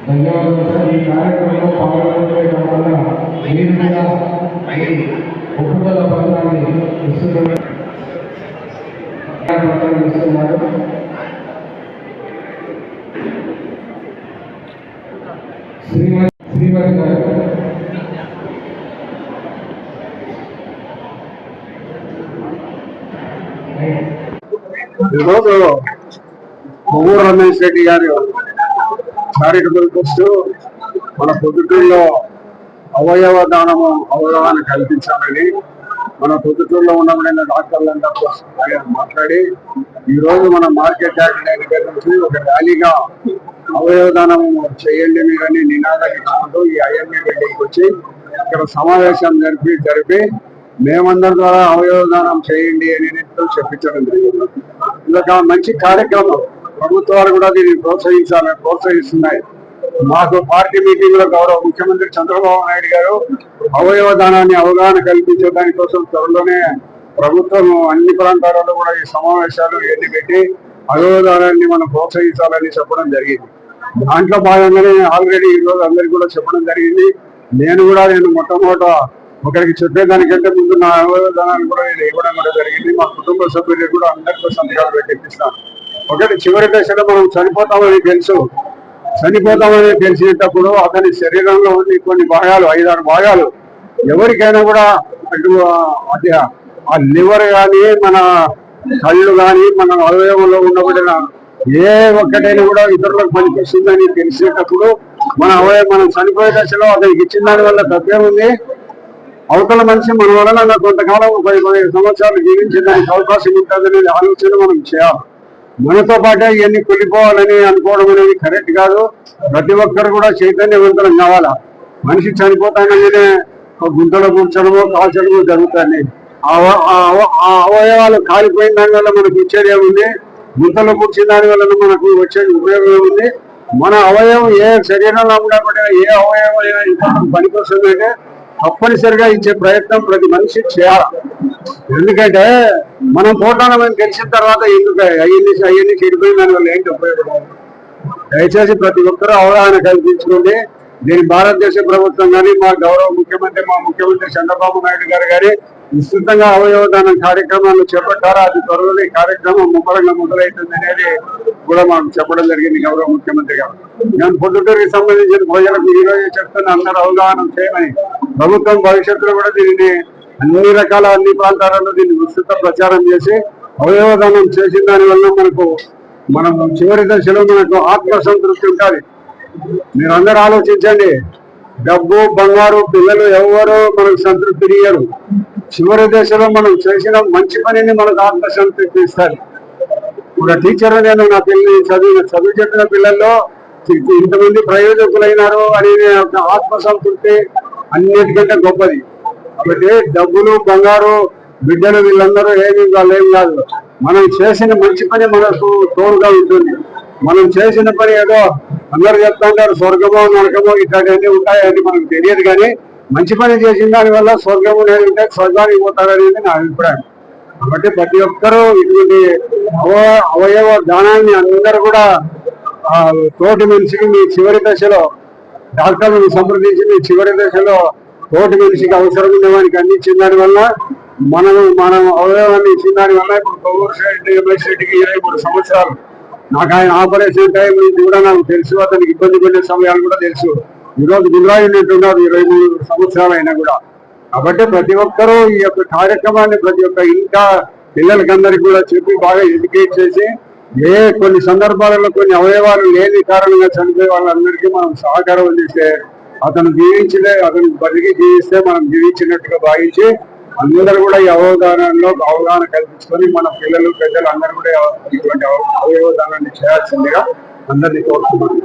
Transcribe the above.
ధన్యవాదాలు సార్. ఈ కార్యక్రమంలో పాల్గొనడం వల్ల మీరు కూడా ఒప్పుదల పత్రాన్ని ఇస్తున్నారు. శ్రీమతి గారు ఈరోజు కొవ్వూరు రమేష్ రెడ్డి గారి చారిటబుల్ ట్రస్ట్ మన పొద్దుటూరులో అవయవ దానము అవగాహన కల్పించాలని మన పొద్దుటూరులో ఉన్న డాక్టర్లందరితో మాట్లాడి ఈరోజు మన మార్కెట్ యార్డ్ దగ్గర నుంచి ఒక ర్యాలీగా అవయవ దానం చేయండి మీరని నినాదం ఇచ్చుకుంటూ ఈ ఐఎంఏ బిల్డింగ్కి వచ్చి ఇక్కడ సమావేశం జరిపి మేమందరి ద్వారా అవయవ దానం చేయండి అని చెప్పించడం జరిగింది. ఇదొక మంచి కార్యక్రమం. ప్రభుత్వాలు కూడా దీన్ని ప్రోత్సహిస్తున్నాయి. మాకు పార్టీ మీటింగ్ లో గౌరవ ముఖ్యమంత్రి చంద్రబాబు నాయుడు గారు అవయవ దానాన్ని అవగాహన కల్పించే దానికోసం త్వరలోనే ప్రభుత్వం అన్ని ప్రాంతాలలో కూడా ఈ సమావేశాలు ఎన్ని పెట్టి అవయవ దానాన్ని మనం ప్రోత్సహించాలని చెప్పడం జరిగింది. దాంట్లో భాగంగానే ఆల్రెడీ ఈ రోజు అందరికి కూడా చెప్పడం జరిగింది. నేను మొట్టమొదట ఒకరికి చెప్పేదానికంటే ముందు నా అవయవ దానాన్ని కూడా నేను ఇవ్వడం కూడా జరిగింది. మా కుటుంబ సభ్యులు కూడా అందరితో సంతకాలు పెట్టిస్తాను. ఒకటి చివరి దశలో మనం చనిపోతామని తెలిసినప్పుడు అతని శరీరంలో ఉండి కొన్ని భాగాలు 5-6 భాగాలు ఎవరికైనా కూడా ఆ లివర్ కానీ మన కళ్ళు కానీ మన అవయవంలో ఉండబడిన ఏ ఒక్కటైనా కూడా ఇతరులకు పనిచేస్తుందని తెలిసేటప్పుడు మనం చనిపోయే దశలో అతనికి ఇచ్చిన దాని వల్ల తప్పేముంది? అవతల మనిషి మన వలన కొంతకాలం 15 సంవత్సరాలు జీవించడానికి అవకాశం ఉంటుందనే ఆలోచన మనం చేయాలి. మనతో పాటే ఇవన్నీ కులిపోవాలని అనుకోవడం అనేది కరెక్ట్ కాదు. ప్రతి ఒక్కరు కూడా చైతన్యవంతులం కావాలా. మనిషి చనిపోతాననే గుంతలో కూర్చడమో కాల్చడమో జరుగుతుంది. ఆ అవయవాలు కాలిపోయిన దాని వల్ల మనకు వచ్చేది ఏముంది? గుంతలో కూర్చిన దాని వల్ల మనకు వచ్చేది ఉపయోగం ఏముంది? మన అవయవం ఏ శరీరంలో ఉండబడిన ఏ అవయవం పనికొస్తుందంటే తప్పనిసరిగా ఇచ్చే ప్రయత్నం ప్రతి మనిషి చేయాలి. ఎందుకంటే మనం పోతామని తెలిసిన తర్వాత ఎందుకు అవన్నీ చెడిపోయిన దాని వల్ల ఏంటి ఉపయోగం? దయచేసి ప్రతి ఒక్కరూ అవగాహన కల్పించుకోండి. దీని భారతదేశ ప్రభుత్వం కానీ మా ముఖ్యమంత్రి చంద్రబాబు నాయుడు గారు కానీ విస్తృతంగా అవయవదానం కార్యక్రమాన్ని చేపట్టారు. అది త్వరలో ఈ కార్యక్రమం ముమ్మరంగా మొదలవుతుంది అనేది కూడా మాకు చెప్పడం జరిగింది గౌరవ ముఖ్యమంత్రి గారు. నేను పొద్దుటూరుకి సంబంధించిన ప్రజలకు ఈరోజు చెప్తున్న అందరూ అవగాహన చేయమని, ప్రభుత్వం భవిష్యత్తులో కూడా దీనిని అన్ని ప్రాంతాలలో దీన్ని విస్తృత ప్రచారం చేసి అవయవదానం చేసిన దాని వల్ల మనం చివరి దశలో మనకు ఆత్మసంతృప్తి ఉంటుంది. మీరు అందరూ ఆలోచించండి. డబ్బు బంగారు పిల్లలు ఎవరు మనకు సంతృప్తి ఇయ్యరు. చివరి దశలో మనం చేసిన మంచి పనిని మనకు ఆత్మసంతృప్తి ఇస్తారు. ఒక టీచర్ నేను నా పిల్లల్ని చదువు చెప్పిన పిల్లల్లో ఇంతమంది ప్రయోజకులైనారు అనే ఆత్మసంతృప్తి అన్నిటికంటే గొప్పది. కాబట్టి డబ్బులు బంగారు బిడ్డలు వీళ్ళందరూ ఏం కాదు. మనం చేసిన మంచి పని మనకు తోడుగా ఉంటుంది. మనం చేసిన పని ఏదో అందరూ చెప్తుంటారు స్వర్గమో నరకమో ఇట్లాంటివన్నీ ఉంటాయని మనకు తెలియదు. కానీ మంచి పని చేసిన దాని వల్ల స్వర్గము అనేది ఉంటే స్వర్గానికి పోతారనేది నా అభిప్రాయం. కాబట్టి ప్రతి ఒక్కరూ ఇటువంటి అవయవ దానాన్ని అందరూ కూడా తోటి మనిషికి మీ చివరి దశలో డాక్టర్లను సంప్రదించి మీ చివరి దశలో తోటి మనిషికి అవసరం ఉన్న వానికి అందించిన దాని వల్ల మనం అవయవాన్ని ఇచ్చిన దాని వల్ల ఇప్పుడు కొవ్వూరు రమేష్ రెడ్డికి 23 సంవత్సరాలు. నాకు ఆయన ఆపరేషన్ టైం నుంచి కూడా నాకు తెలుసు. అతనికి ఇబ్బంది పడే సమయాలు కూడా తెలుసు. ఈరోజు గుండ్రాయినట్టున్నారు 23 సంవత్సరాలు అయినా కూడా. కాబట్టి ప్రతి ఒక్కరూ ఈ యొక్క కార్యక్రమాన్ని ప్రతి ఒక్క ఇంకా పిల్లలకందరికీ కూడా చెప్పి బాగా ఎడ్యుకేట్ చేసి కొన్ని సందర్భాలలో కొన్ని అవయవాలు లేని కారణంగా చనిపోయే వాళ్ళందరికీ మనం సహకారం అందిస్తే అతను బతికి జీవిస్తే మనం జీవించినట్టుగా భావించి అందరూ కూడా ఈ అవగాహన కల్పించుకొని మన పిల్లలు పెద్దలు అందరూ కూడా ఇటువంటి అవయవదానాన్ని చేయాల్సిందిగా అందరినీ కోరుతున్నాను.